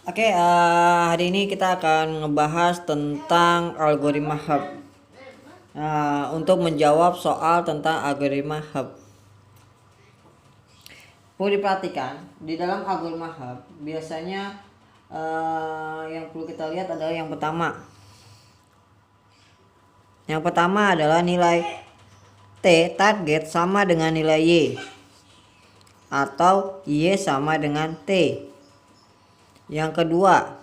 Oke, hari ini kita akan ngebahas tentang algoritma hub. Untuk menjawab soal tentang algoritma hub, perlu diperhatikan di dalam algoritma hub biasanya yang perlu kita lihat adalah yang pertama. Yang pertama adalah nilai T target sama dengan nilai Y atau Y sama dengan T. Yang kedua,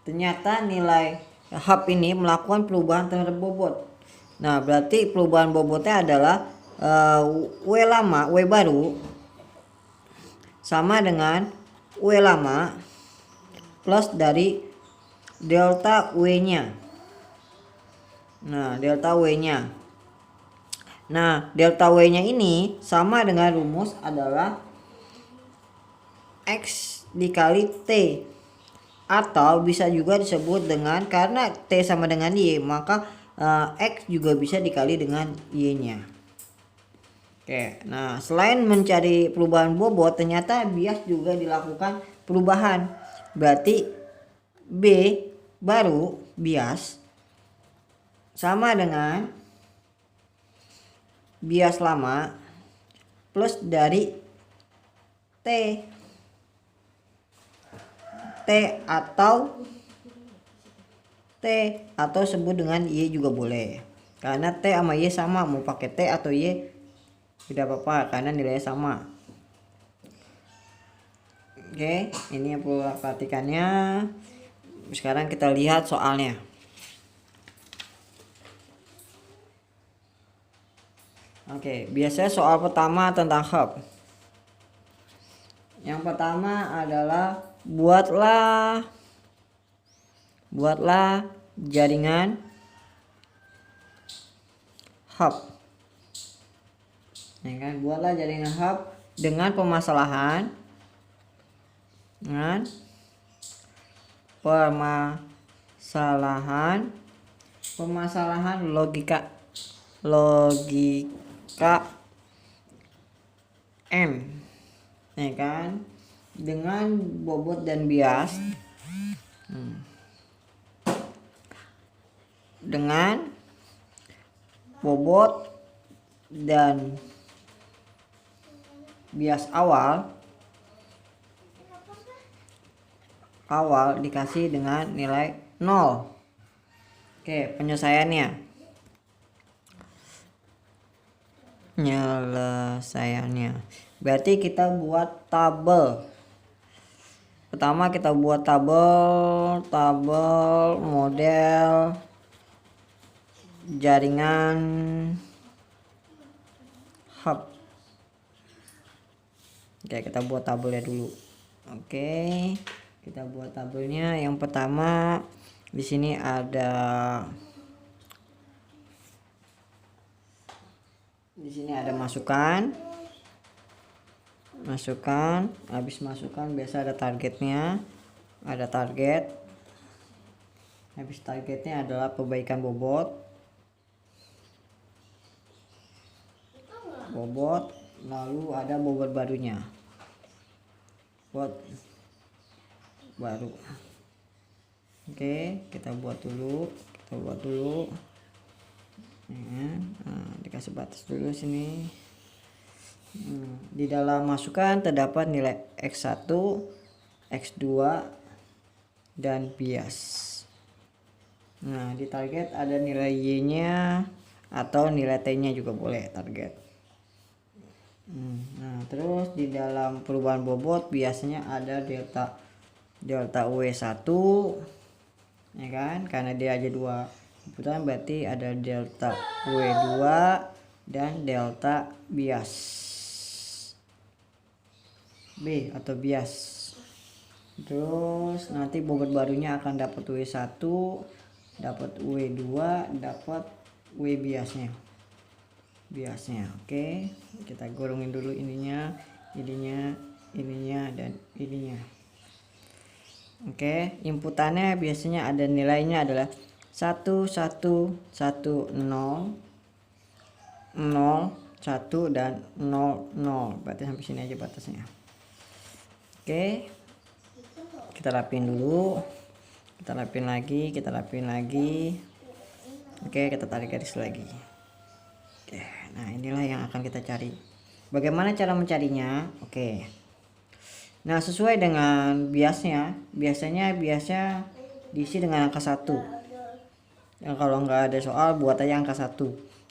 ternyata nilai hub ini melakukan perubahan terhadap bobot. Nah, berarti perubahan bobotnya adalah W lama, W baru sama dengan W lama plus dari delta W-nya. Nah, delta W-nya. Nah, delta W-nya ini sama dengan rumus adalah X dikali T, atau bisa juga disebut dengan, karena T sama dengan Y maka X juga bisa dikali dengan Y nya. Oke, nah selain mencari perubahan bobot, ternyata bias juga dilakukan perubahan. Berarti B baru bias sama dengan bias lama plus dari T atau sebut dengan Y juga boleh, karena T sama Y sama, mau pakai T atau Y tidak apa-apa karena nilainya sama. Oke, ini yang perlu perhatikannya. Sekarang kita lihat soalnya. Oke, biasanya soal pertama tentang hub. Yang pertama adalah buatlah jaringan hub. Ya kan? Buatlah jaringan hub dengan permasalahan logika M, ya kan, dengan bobot dan bias, dengan bobot dan bias awal dikasih dengan nilai 0. Oke, penyelesaiannya berarti kita buat tabel. Pertama kita buat tabel model jaringan hub. Oke, kita buat tabelnya dulu. Oke, kita buat tabelnya. Yang pertama di sini ada masukan. Habis masukan biasa ada targetnya, habis targetnya adalah perbaikan bobot, lalu ada bobot barunya, baru. Oke, kita buat dulu. Dikasih batas dulu sini. Di dalam masukan terdapat nilai X1, X2 dan bias. Nah, di target ada nilai Y-nya atau nilai T-nya juga boleh target. Nah, terus di dalam perubahan bobot biasanya ada delta W1, ya kan, karena dia aja 2 putaran, berarti ada delta W2 dan delta bias B atau bias. Terus nanti bobot barunya akan dapat W1, dapat W2, dapat W biasnya. Oke, kita gorongin dulu ininya, dan ininya. Oke, inputannya biasanya ada nilainya adalah 1 1 1 0 0 1 dan 0 0. Berarti sampai sini aja batasnya. Oke. kita rapin dulu, kita rapin lagi. Oke, kita tarik garis lagi. Oke, nah inilah yang akan kita cari. Bagaimana cara mencarinya? Oke, nah sesuai dengan biasanya diisi dengan angka 1. Yang kalau nggak ada soal buat aja angka 1.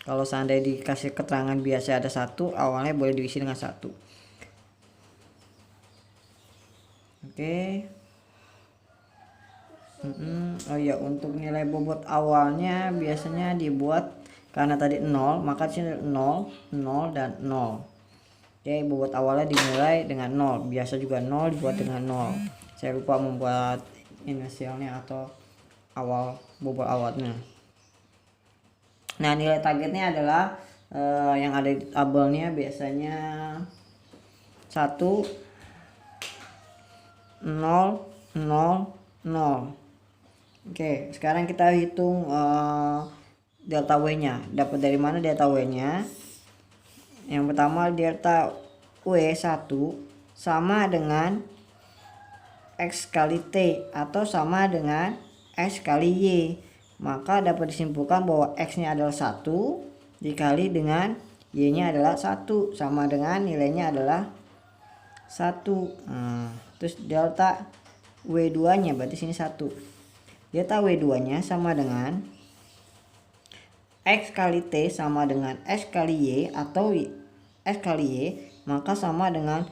Kalau seandainya dikasih keterangan biasa ada 1, awalnya boleh diisi dengan 1. Oke. Oh ya, untuk nilai bobot awalnya biasanya dibuat karena tadi 0, maka sini 0, 0 dan 0. Oke, bobot awalnya dimulai dengan 0. Biasa juga 0 dibuat dengan 0. Saya lupa membuat inisialnya atau awal bobot awalnya. Nah, nilai targetnya adalah yang ada di tabelnya biasanya 1, 0, 0, 0. Oke, sekarang kita hitung delta W-nya. Dapat dari mana delta W-nya? Yang pertama, delta W1 sama dengan X kali T atau sama dengan X kali Y. Maka dapat disimpulkan bahwa X-nya adalah 1 dikali dengan Y-nya adalah 1, sama dengan nilainya adalah 1. Terus delta W2-nya berarti sini 1. Delta W2-nya sama dengan X kali T sama dengan X kali Y atau X kali Y, maka sama dengan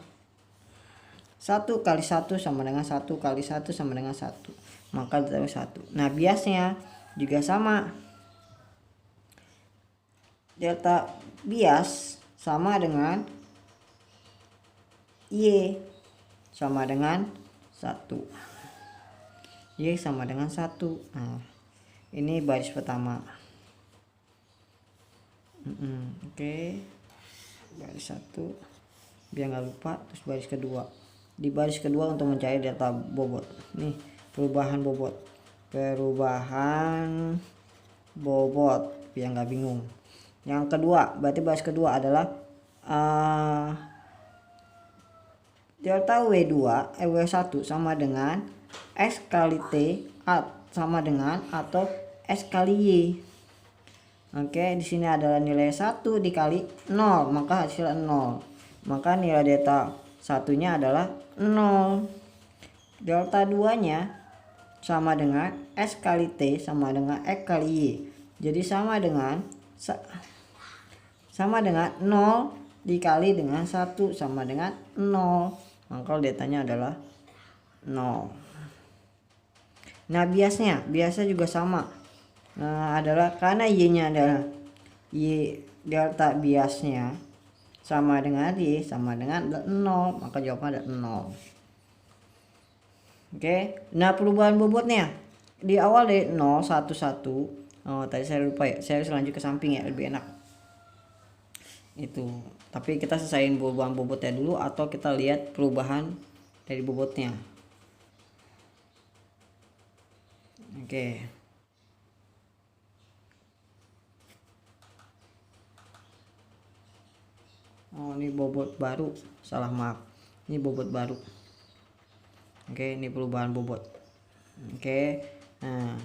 1 kali 1 sama dengan 1 kali 1 sama dengan 1. Maka delta W1. Nah, biasnya juga sama. Delta bias sama dengan Y sama dengan 1. Y sama dengan 1. Nah, ini baris pertama. Oke, baris 1 biar nggak lupa. Terus baris kedua, di baris kedua untuk mencari delta bobot. Nih, perubahan bobot biar nggak bingung. Yang kedua, berarti baris kedua adalah delta W1 sama dengan X kali T sama dengan atau X kali Y. Oke, di sini adalah nilai 1 dikali 0, maka hasil 0. Maka nilai delta satunya adalah 0. Delta 2-nya sama dengan X kali T sama dengan X kali Y. Jadi sama dengan 0 dikali dengan 1 sama dengan 0. Maka deltanya adalah 0. Nah, biasa juga sama. Adalah karena Y-nya adalah Y, delta biasnya sama dengan Y sama dengan 0, maka jawabannya ada 0. Oke. Nah, perubahan bobotnya di awal dari 0, 1, 1. Oh, tadi saya lupa ya. Saya harus lanjut ke samping ya, lebih enak. Itu. Tapi kita selesaiin perubahan bobotnya dulu atau kita lihat perubahan dari bobotnya. Oke. Oh, ini bobot baru. Salah, maaf. Ini bobot baru. Oke, ini perubahan bobot. Oke. Nah,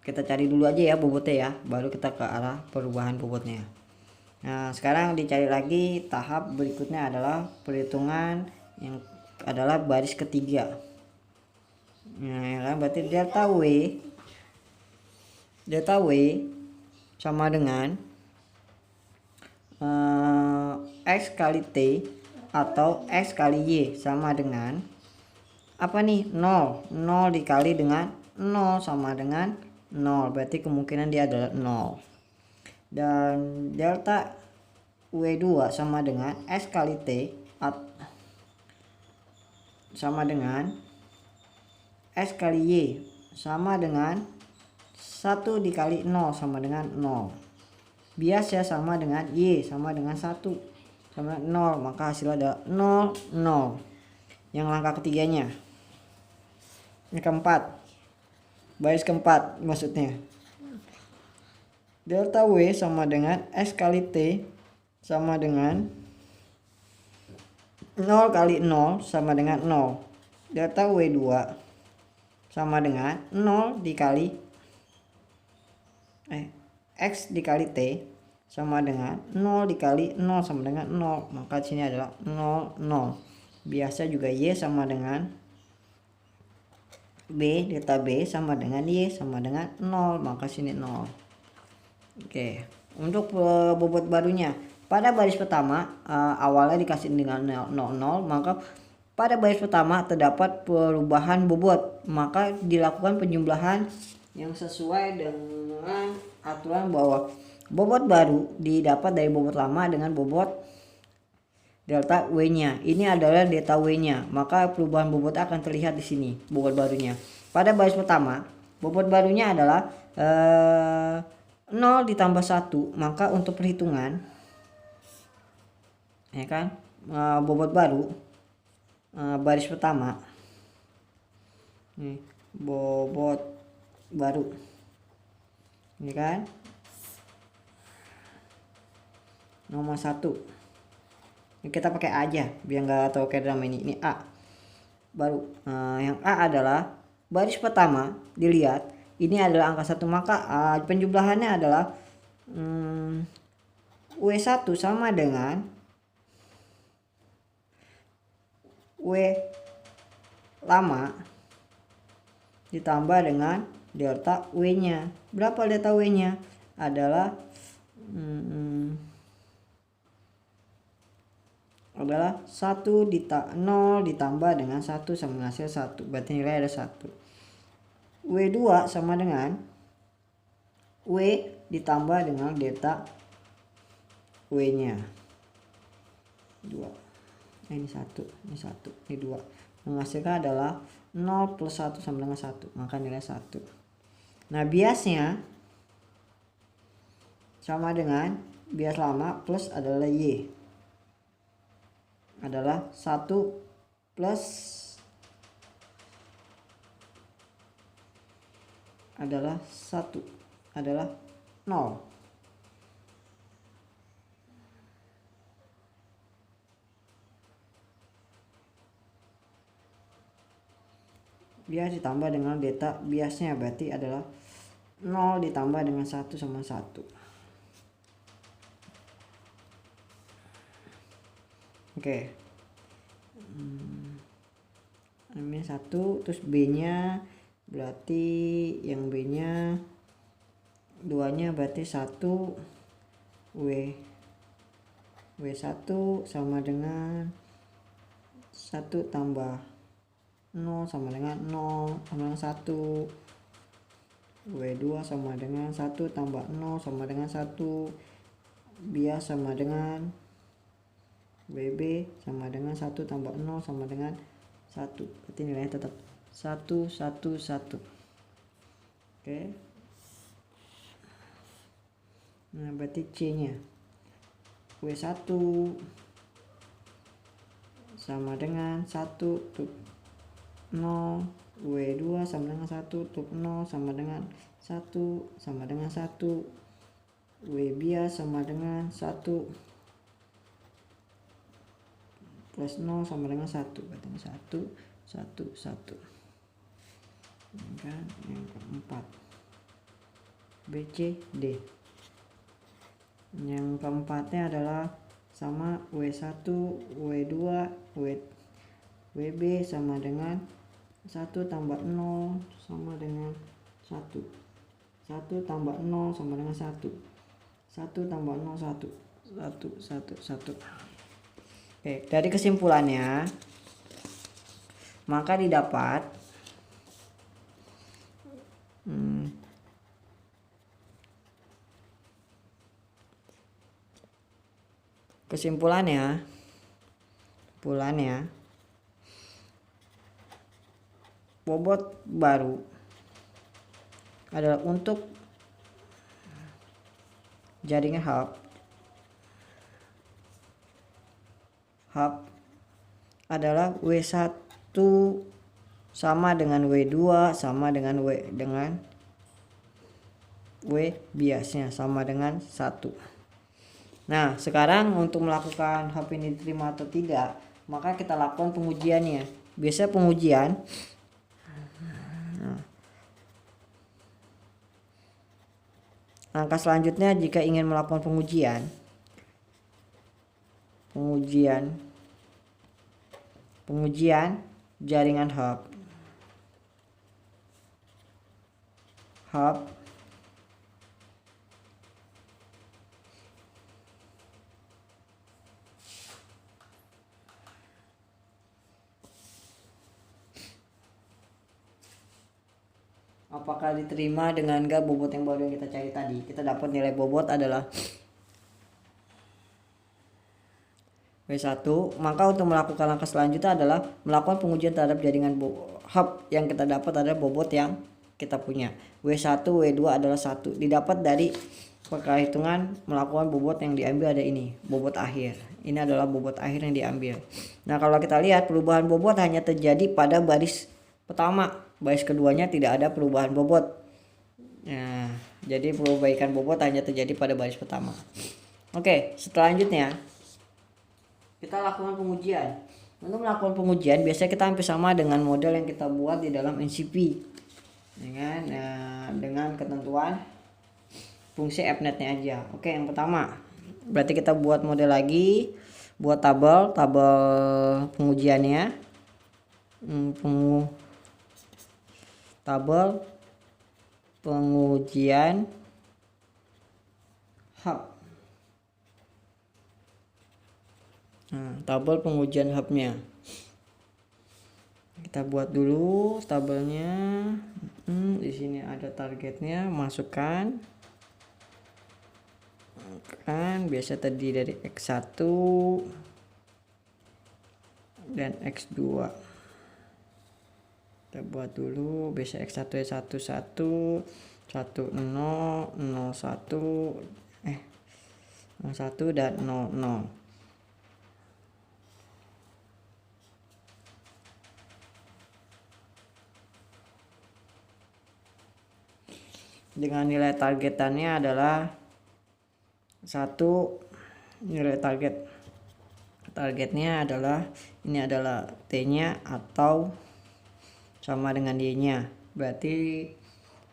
kita cari dulu aja ya bobotnya ya, baru kita ke arah perubahan bobotnya. Nah, sekarang dicari lagi. Tahap berikutnya adalah perhitungan yang adalah baris ketiga. Nah, berarti delta W sama dengan X kali T atau X kali Y sama dengan apa nih? 0. 0 dikali dengan 0 sama dengan 0. Berarti kemungkinan dia adalah 0. Dan delta W2 sama dengan X kali T sama dengan X kali Y sama dengan 1 dikali 0 sama dengan 0. Bias ya sama dengan Y sama dengan 1 sama 0, maka hasilnya adalah 0, 0. Yang langkah ketiganya, yang keempat, baris keempat maksudnya, delta W sama dengan X kali T sama dengan 0 kali 0 sama dengan 0. delta W2 sama dengan 0 dikali X dikali T sama dengan 0 dikali 0 sama dengan 0. Maka sini adalah 0, 0. Biasa juga Y sama dengan B, delta B sama dengan Y sama dengan 0. Maka sini 0. Oke, untuk bobot barunya. Pada baris pertama awalnya dikasih dengan 0, 0, maka pada baris pertama terdapat perubahan bobot. Maka dilakukan penjumlahan yang sesuai dengan aturan bahwa bobot baru didapat dari bobot lama dengan bobot delta W-nya. Ini adalah delta W-nya. Maka perubahan bobot akan terlihat di sini bobot barunya. Pada baris pertama, bobot barunya adalah 0 ditambah 1. Maka untuk perhitungan ya kan, bobot baru baris pertama. Nih, bobot baru. Ini kan nomor 1. Ini kita pakai A aja biar nggak tahu kayak drama ini A baru. Yang A adalah baris pertama, dilihat ini adalah angka 1, maka penjumlahannya adalah W1 sama dengan W lama ditambah dengan delta W-nya. Berapa delta W-nya? Adalah 1 0 ditambah dengan 1 sama menghasil 1. Berarti nilai ada 1. W2 sama dengan W ditambah dengan delta W-nya 2. Ini 1, ini 1, ini 2. Menghasilkan adalah 0 plus 1 sama dengan 1. Maka nilai 1. Nah, biasnya sama dengan bias lama plus adalah Y. Adalah 1 plus adalah 1 adalah 0. Bias ditambah dengan delta biasnya berarti adalah 0 ditambah dengan 1 sama 1. Oke. Ini 1, terus B-nya berarti yang B-nya 2-nya berarti 1 W1 sama dengan 1 tambah 0 sama dengan 0 sama dengan 1. W2 sama dengan 1 tambah 0 sama dengan 1. Bias sama dengan WB sama dengan 1 tambah 0 sama dengan 1. Berarti nilainya tetap 1, 1, 1. Oke. Nah, berarti C-nya W1 sama dengan 1 tuh 0, W2 sama dengan 1 tuh 0 sama dengan 1 sama dengan 1, W bias sama dengan 1 plus 0 sama dengan 1. Berarti 1, 1, 1. Kan yang keempat BC D. Yang keempatnya adalah sama W1 W2 WB sama dengan 1 tambah 0 sama dengan 1. 1 tambah 0 sama dengan 1. 1 tambah 0 1. 1, 1, 1. Oke, dari kesimpulannya maka didapat kesimpulannya bobot baru adalah untuk jaringan hub adalah W1 sama dengan W2 sama dengan W biasnya sama dengan 1. Nah, sekarang untuk melakukan hub ini diterima atau tidak, maka kita lakukan pengujiannya. biasa pengujian. Langkah selanjutnya jika ingin melakukan pengujian jaringan hub. Apakah diterima dengan enggak bobot yang baru yang kita cari tadi? Kita dapat nilai bobot adalah W1. Maka untuk melakukan langkah selanjutnya adalah melakukan pengujian terhadap jaringan hub. Yang kita dapat adalah bobot yang kita punya. W1, W2 adalah 1. Didapat dari perhitungan melakukan bobot yang diambil ada ini, bobot akhir. Ini adalah bobot akhir yang diambil. Nah, kalau kita lihat perubahan bobot hanya terjadi pada baris pertama. Baris keduanya tidak ada perubahan bobot. Nah, jadi perbaikan bobot hanya terjadi pada baris pertama. Oke, selanjutnya kita lakukan pengujian. Untuk melakukan pengujian biasanya kita hampir sama dengan model yang kita buat di dalam NCP dengan ketentuan fungsi fnet-nya aja. Oke, yang pertama berarti kita buat model lagi, buat tabel pengujiannya, tabel pengujian hub. Tabel pengujian hubnya kita buat dulu tabelnya. Di sini ada targetnya, masukkan. Kan biasa terdiri dari X1 dan X2. Kita buat dulu biasa X1 ya 1 1 1 0 0 1 0 1 dan 0 0. Dengan nilai targetannya adalah 1. Nilai targetnya adalah ini adalah T-nya atau sama dengan Y-nya. Berarti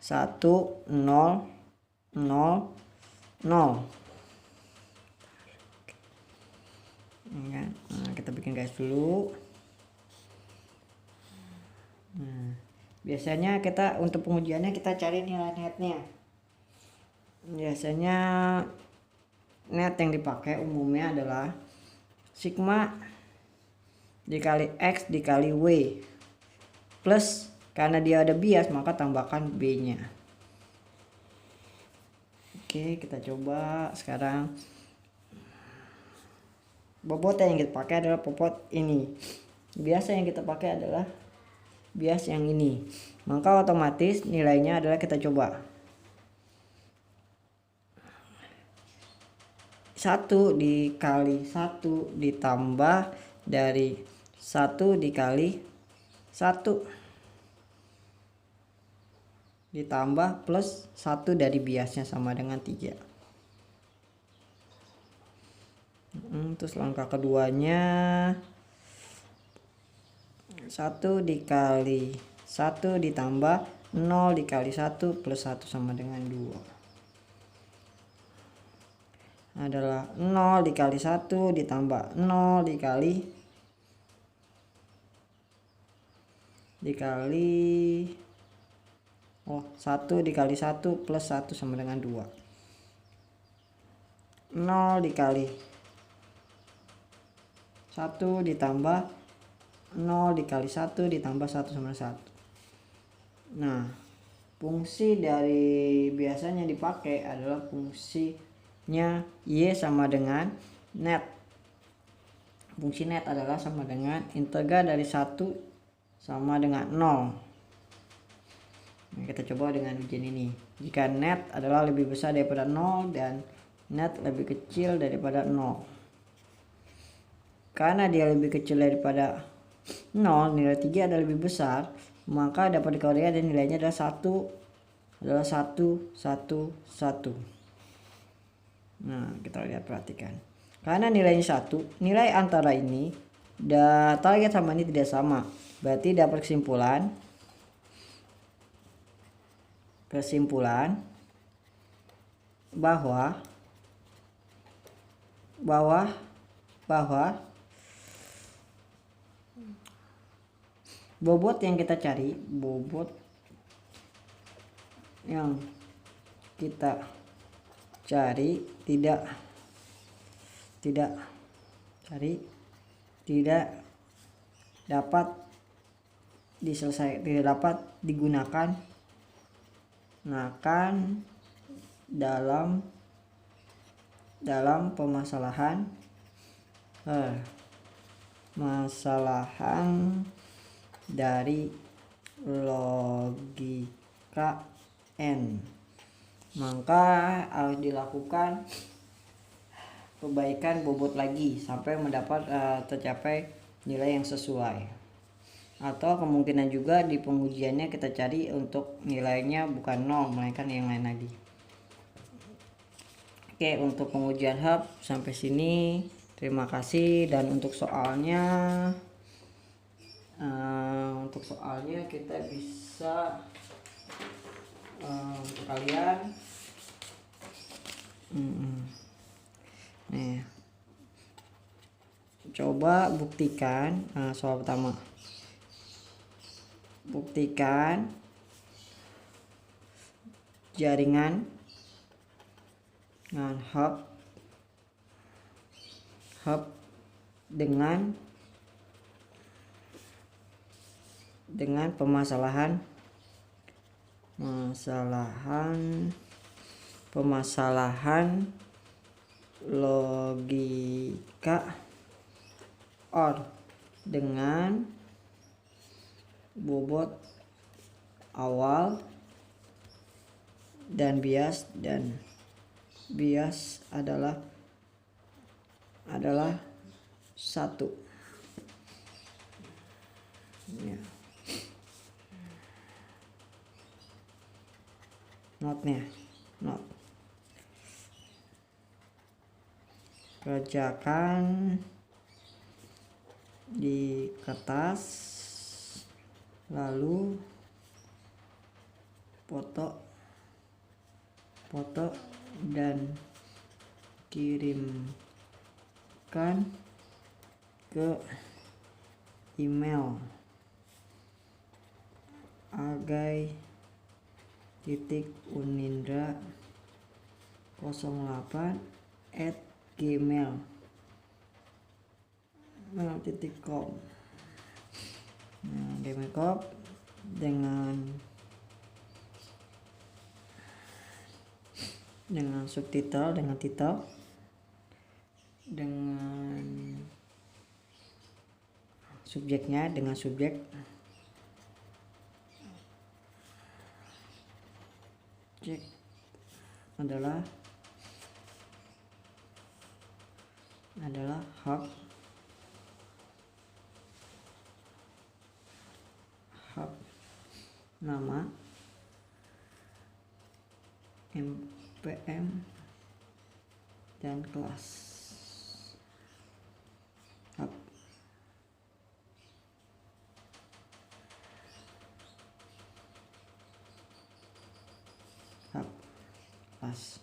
1 0 0 0. Nah, kita bikin garis dulu. Biasanya kita untuk pengujiannya kita cari nilai netnya. Biasanya net yang dipakai umumnya adalah sigma dikali X dikali W plus, karena dia ada bias maka tambahkan B nya. Oke, kita coba sekarang. Bobot yang kita pakai adalah bobot ini. Biasa yang kita pakai adalah bias yang ini, maka otomatis nilainya adalah kita coba 1 dikali 1 ditambah dari 1 dikali 1 ditambah plus 1 dari biasnya sama dengan 3. Terus langkah keduanya 1 dikali 1 ditambah 0 dikali 1 plus 1 sama dengan 2 adalah 0 dikali 1 ditambah 0 dikali 1 dikali 1 plus 1 sama dengan 2. 0 dikali 1 ditambah 0 dikali 1 ditambah 1 sama 1. Nah, fungsi dari biasanya dipakai adalah fungsinya Y sama dengan net. Fungsi net adalah sama dengan integral dari 1 sama dengan 0. Nah, kita coba dengan ujian ini. Jika net adalah lebih besar daripada 0 dan net lebih kecil daripada 0. Karena dia lebih kecil daripada 0, nilai 3 adalah lebih besar, maka dapat dikoreksi dan nilainya adalah 1 1 1. Nah, kita lihat, perhatikan. Karena nilainya 1, nilai antara ini target sama ini tidak sama. Berarti dapat kesimpulan bahwa bobot yang kita cari tidak dapat digunakan dalam permasalahan dari logika N. Maka harus dilakukan perbaikan bobot lagi sampai tercapai nilai yang sesuai. Atau kemungkinan juga di pengujiannya kita cari untuk nilainya bukan 0 melainkan yang lain lagi. Oke, untuk pengujian hub sampai sini. Terima kasih. Dan untuk soalnya kita bisa kalian nih coba buktikan. Soal pertama, buktikan jaringan dengan hub dengan permasalahan logika OR dengan bobot awal dan bias adalah 1 ya. Note kerjakan di kertas lalu foto dan kirimkan ke email agai.unindra08@gmail.com dengan subtitle, dengan titel, dengan subjeknya, dengan subjek cek adalah hub nama MPM dan kelas. Hub kelas.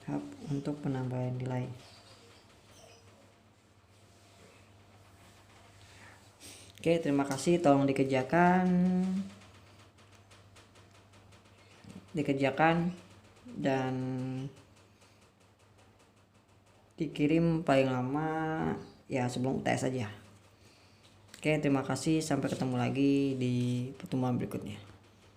Hub untuk penambahan nilai. Oke, terima kasih. Tolong dikerjakan dan dikirim paling lama ya sebelum UTS saja. Oke, terima kasih. Sampai ketemu lagi di pertemuan berikutnya.